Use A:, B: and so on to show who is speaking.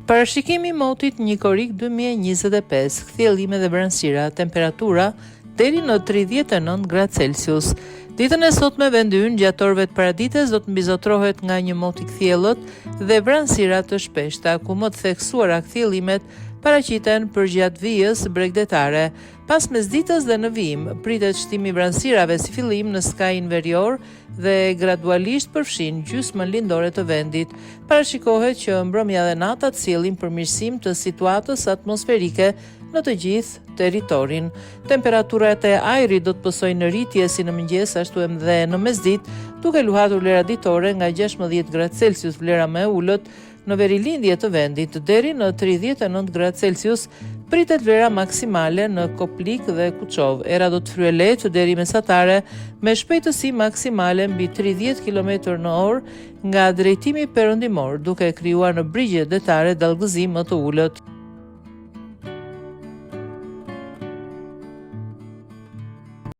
A: Parashikimi i motit Nikorik 2025, kthjellime dhe vranësira, temperatura deri në 39 gradë Celsius. Ditën e sotme vendi ynë gjatë orëve të paradites do të mbizotrohet nga një mot i kthjellët dhe vranësira të shpeshta, ku më të theksuara kthjellimet paraqiten për gjatë vijës bregdetare. Pas mesditës dhe në vijim, pritet shtimi i vranësirave si fillim në skaj inferior dhe gradualisht përfshin gjysmën lindore të vendit. Parashikohet që mbrëmja dhe nata të sjellin përmirësim të situatës atmosferike në të gjithë territorin. Temperaturat e ajrit do të pësojnë në rritje si në mëngjes ashtu edhe në mesditë, duke luhatur vlera ditore nga 16 gradë Celsius vlera më e ulët në verilindje të vendit deri në 39 gradë Celsius. Pritet vlera maksimale në Koplik dhe Kuçov. Era do të fryejë lehtë deri mesatare me shpejtësi maksimale mbi 30 km/h nga drejtimi perëndimor, duke krijuar në brigjet detare dallgëzim më të ulët.